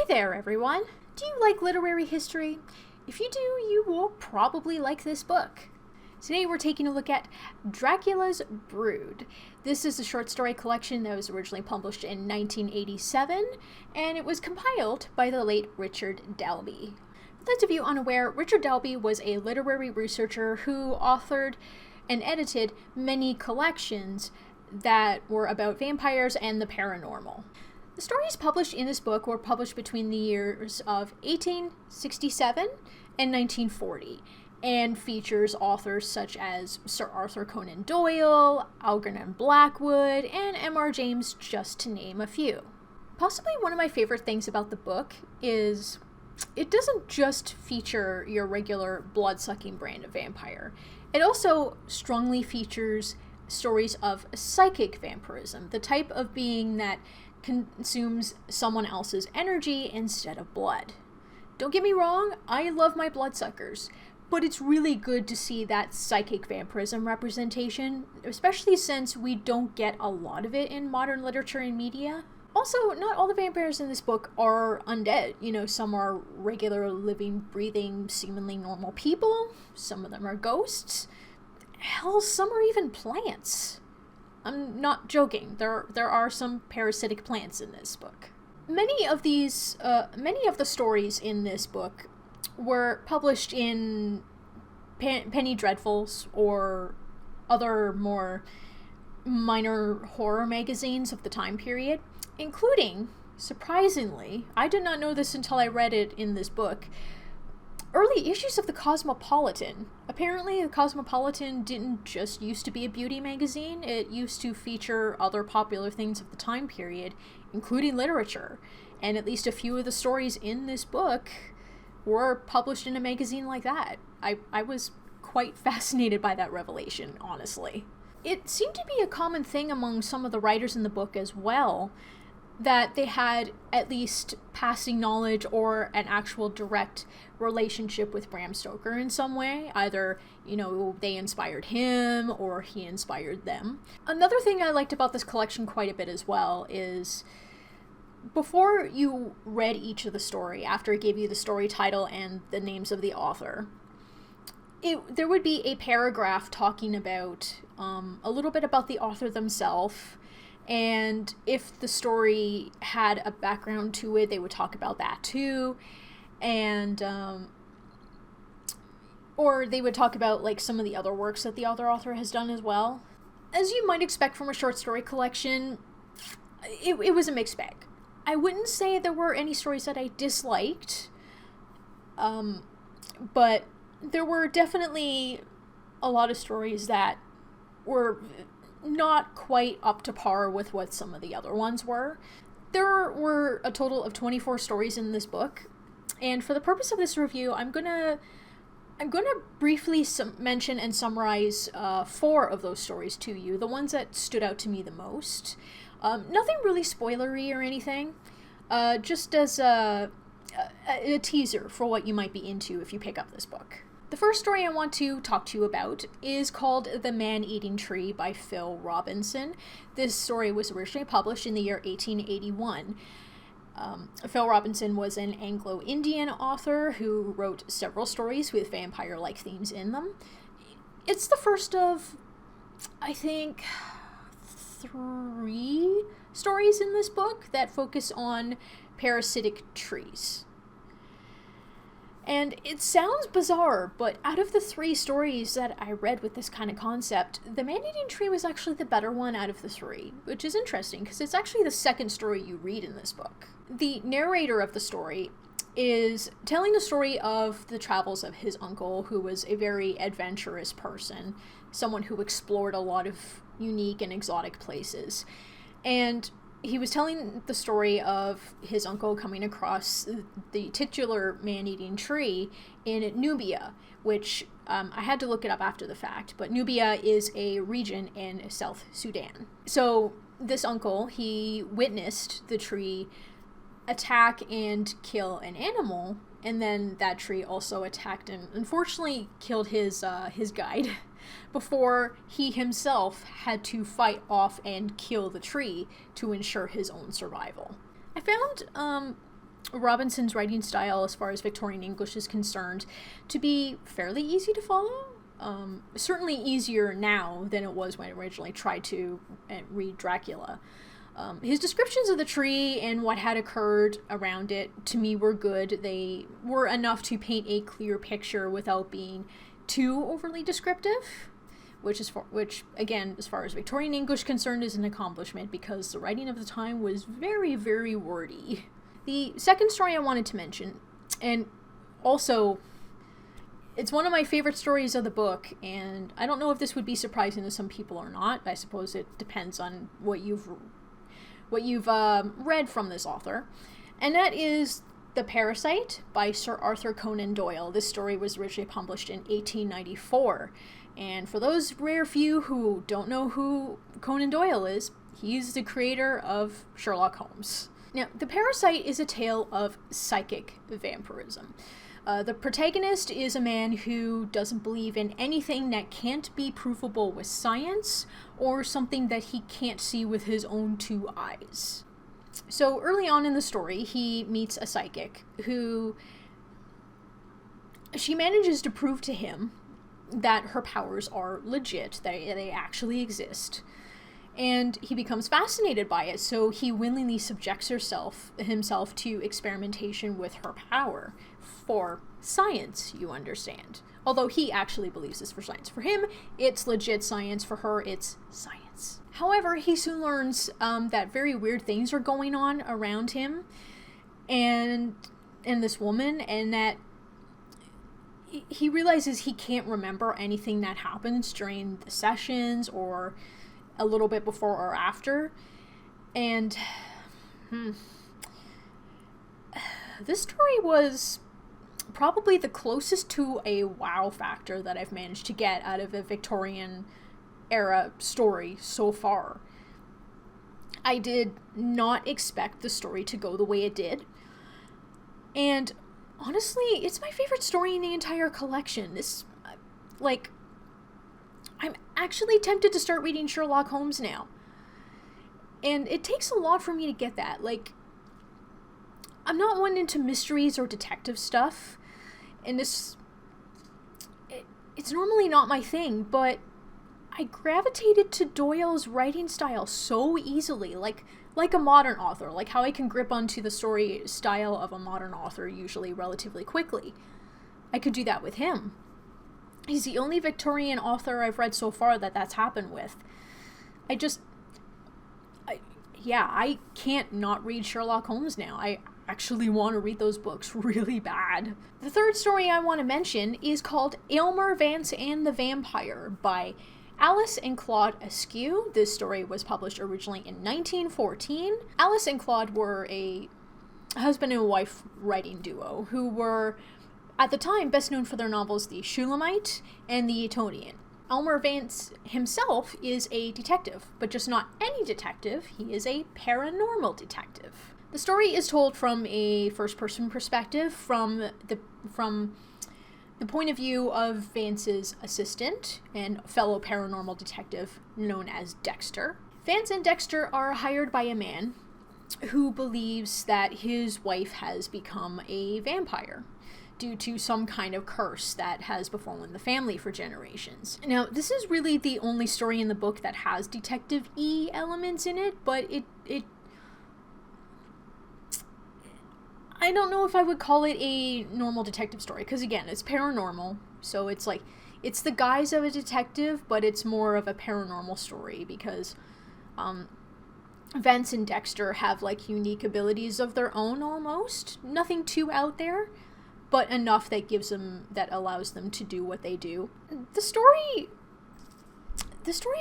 Hi there, everyone. Do you like literary history? If you do, you will probably like this book. Today we're taking a look at Dracula's Brood. This is a short story collection that was originally published in 1987, and it was compiled by the late Richard Dalby. For those of you unaware, Richard Dalby was a literary researcher who authored and edited many collections that were about vampires and the paranormal. The stories published in this book were published between the years of 1867 and 1940, and features authors such as Sir Arthur Conan Doyle, Algernon Blackwood, and M.R. James, just to name a few. Possibly one of my favorite things about the book is it doesn't just feature your regular blood-sucking brand of vampire. It also strongly features stories of psychic vampirism, the type of being that consumes someone else's energy instead of blood. Don't get me wrong, I love my bloodsuckers, but it's really good to see that psychic vampirism representation, especially since we don't get a lot of it in modern literature and media. Also, not all the vampires in this book are undead. Some are regular, living, breathing, seemingly normal people. Some of them are ghosts. Hell, some are even plants. I'm not joking. There are some parasitic plants in this book. Many of the stories in this book were published in penny dreadfuls or other more minor horror magazines of the time period, including, surprisingly, I did not know this until I read it in this book, early issues of the Cosmopolitan. Apparently, the Cosmopolitan didn't just used to be a beauty magazine. It used to feature other popular things of the time period, including literature. And at least a few of the stories in this book were published in a magazine like that. I was quite fascinated by that revelation, honestly. It seemed to be a common thing among some of the writers in the book as well, that they had at least passing knowledge or an actual direct relationship with Bram Stoker in some way. Either, they inspired him or he inspired them. Another thing I liked about this collection quite a bit as well is before you read each of the story, after it gave you the story title and the names of the author, there would be a paragraph talking about a little bit about the author themselves. And if the story had a background to it, they would talk about that too. And, or they would talk about like some of the other works that the other author has done as well. As you might expect from a short story collection, it was a mixed bag. I wouldn't say there were any stories that I disliked, but there were definitely a lot of stories that were not quite up to par with what some of the other ones were. There were a total of 24 stories in this book, and for the purpose of this review, I'm gonna briefly mention and summarize 4 of those stories to you, the ones that stood out to me the most. Nothing really spoilery or anything, just as a teaser for what you might be into if you pick up this book. The first story I want to talk to you about is called The Man-Eating Tree by Phil Robinson. This story was originally published in the year 1881. Phil Robinson was an Anglo-Indian author who wrote several stories with vampire-like themes in them. It's the first of, I think, 3 stories in this book that focus on parasitic trees. And it sounds bizarre, but out of the 3 stories that I read with this kind of concept, The Man-Eating Tree was actually the better one out of the 3, which is interesting because it's actually the second story you read in this book. The narrator of the story is telling the story of the travels of his uncle, who was a very adventurous person, someone who explored a lot of unique and exotic places. And he was telling the story of his uncle coming across the titular man-eating tree in Nubia, which I had to look it up after the fact, but Nubia is a region in South Sudan. So this uncle, he witnessed the tree attack and kill an animal, and then that tree also attacked and unfortunately killed his guide before he himself had to fight off and kill the tree to ensure his own survival. I found Robinson's writing style, as far as Victorian English is concerned, to be fairly easy to follow. Certainly easier now than it was when I originally tried to read Dracula. His descriptions of the tree and what had occurred around it, to me, were good. They were enough to paint a clear picture without being too overly descriptive, which again, as far as Victorian English concerned, is an accomplishment because the writing of the time was very, very wordy. The second story I wanted to mention, and also it's one of my favorite stories of the book, and I don't know if this would be surprising to some people or not. I suppose it depends on what you've read from this author, and that is The Parasite by Sir Arthur Conan Doyle. This story was originally published in 1894, and for those rare few who don't know who Conan Doyle is, he's the creator of Sherlock Holmes. Now, The Parasite is a tale of psychic vampirism. The protagonist is a man who doesn't believe in anything that can't be provable with science or something that he can't see with his own two eyes. So early on in the story, he meets a psychic who she manages to prove to him that her powers are legit, that they actually exist. And he becomes fascinated by it, so he willingly subjects himself to experimentation with her power. For science, you understand. Although he actually believes this for science. For him, it's legit science. For her, it's science. However, he soon learns that very weird things are going on around him and this woman, and that he realizes he can't remember anything that happens during the sessions or a little bit before or after. And this story was probably the closest to a wow factor that I've managed to get out of a Victorian era story so far. I did not expect the story to go the way it did. And honestly, it's my favorite story in the entire collection. I'm actually tempted to start reading Sherlock Holmes now. And it takes a lot for me to get that. I'm not one into mysteries or detective stuff. And it's normally not my thing, but I gravitated to Doyle's writing style so easily, like a modern author, like how I can grip onto the story style of a modern author usually relatively quickly. I could do that with him. He's the only Victorian author I've read so far that's happened with. I can't not read Sherlock Holmes now. I actually want to read those books really bad. The third story I want to mention is called Aylmer, Vance, and the Vampire by Alice and Claude Askew. This story was published originally in 1914. Alice and Claude were a husband and wife writing duo who were, at the time, best known for their novels The Shulamite and The Etonian. Aylmer Vance himself is a detective, but just not any detective. He is a paranormal detective. The story is told from a first-person perspective, from the point of view of Vance's assistant and fellow paranormal detective known as Dexter. Vance and Dexter are hired by a man who believes that his wife has become a vampire due to some kind of curse that has befallen the family for generations. Now, this is really the only story in the book that has detective-y elements in it, but it I don't know if I would call it a normal detective story, because again, it's paranormal, so it's the guise of a detective, but it's more of a paranormal story, because Vance and Dexter have unique abilities of their own almost. Nothing too out there, but enough that allows them to do what they do. The story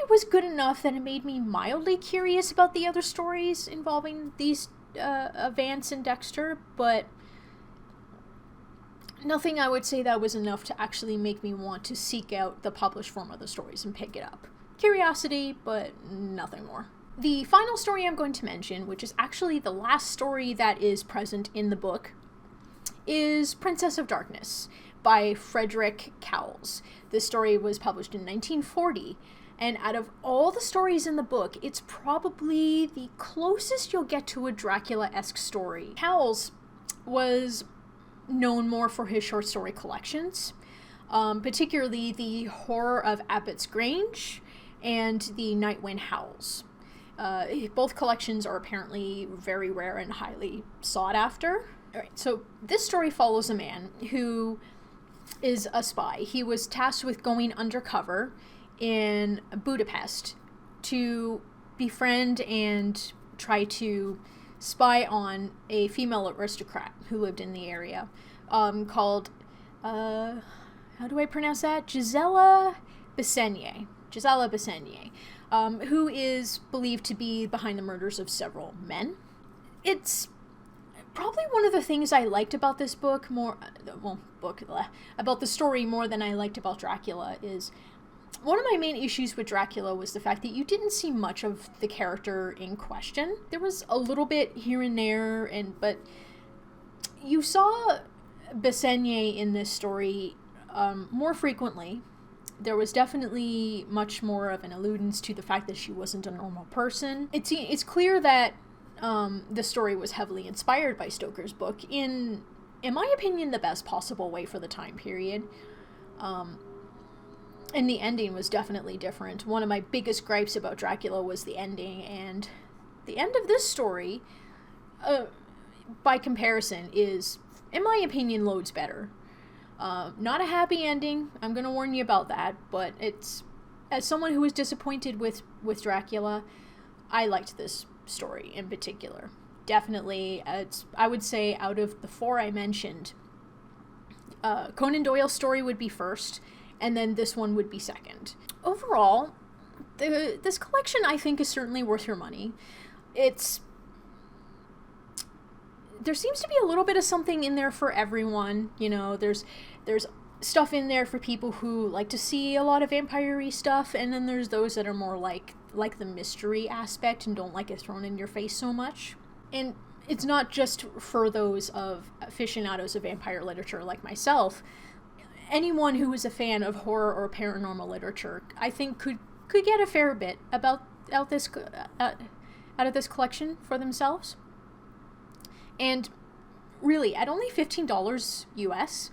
was good enough that it made me mildly curious about the other stories involving these Vance and Dexter, but nothing I would say that was enough to actually make me want to seek out the published form of the stories and pick it up. Curiosity, but nothing more. The final story I'm going to mention, which is actually the last story that is present in the book, is Princess of Darkness by Frederick Cowles. This story was published in 1940, and out of all the stories in the book, it's probably the closest you'll get to a Dracula-esque story. Cowles was known more for his short story collections, particularly the Horror of Abbott's Grange and the Night Wind Howls. Both collections are apparently very rare and highly sought after. All right, so this story follows a man who is a spy. He was tasked with going undercover in Budapest to befriend and try to spy on a female aristocrat who lived in the area, called, how do I pronounce that? Gisela Bessenye, who is believed to be behind the murders of several men. It's probably one of the things I liked about this book about the story more than I liked about Dracula is one of my main issues with Dracula was the fact that you didn't see much of the character in question. There was a little bit here and there, but you saw Bessenye in this story more frequently. There was definitely much more of an alludence to the fact that she wasn't a normal person. It's clear that the story was heavily inspired by Stoker's book in my opinion, the best possible way for the time period. And the ending was definitely different. One of my biggest gripes about Dracula was the ending, and the end of this story, by comparison, is, in my opinion, loads better. Not a happy ending, I'm going to warn you about that, but it's, as someone who was disappointed with Dracula, I liked this story in particular. Definitely, I would say out of the four I mentioned, Conan Doyle's story would be first, and then this one would be second. Overall, this collection I think is certainly worth your money. There seems to be a little bit of something in there for everyone. You know, there's stuff in there for people who like to see a lot of vampire-y stuff, and then there's those that are more like the mystery aspect and don't like it thrown in your face so much. And it's not just for those of aficionados of vampire literature like myself. Anyone who is a fan of horror or paranormal literature, I think, could get a fair bit out of this collection for themselves. And really, at only $15 US,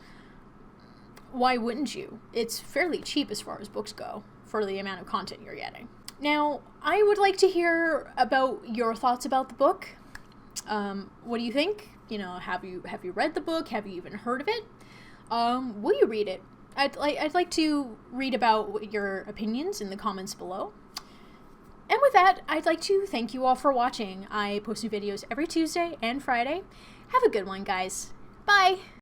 why wouldn't you? It's fairly cheap as far as books go for the amount of content you're getting. Now, I would like to hear about your thoughts about the book. What do you think? You know, have you read the book? Have you even heard of it? Will you read it? I'd like to read about your opinions in the comments below. And with that, I'd like to thank you all for watching. I post new videos every Tuesday and Friday. Have a good one, guys. Bye!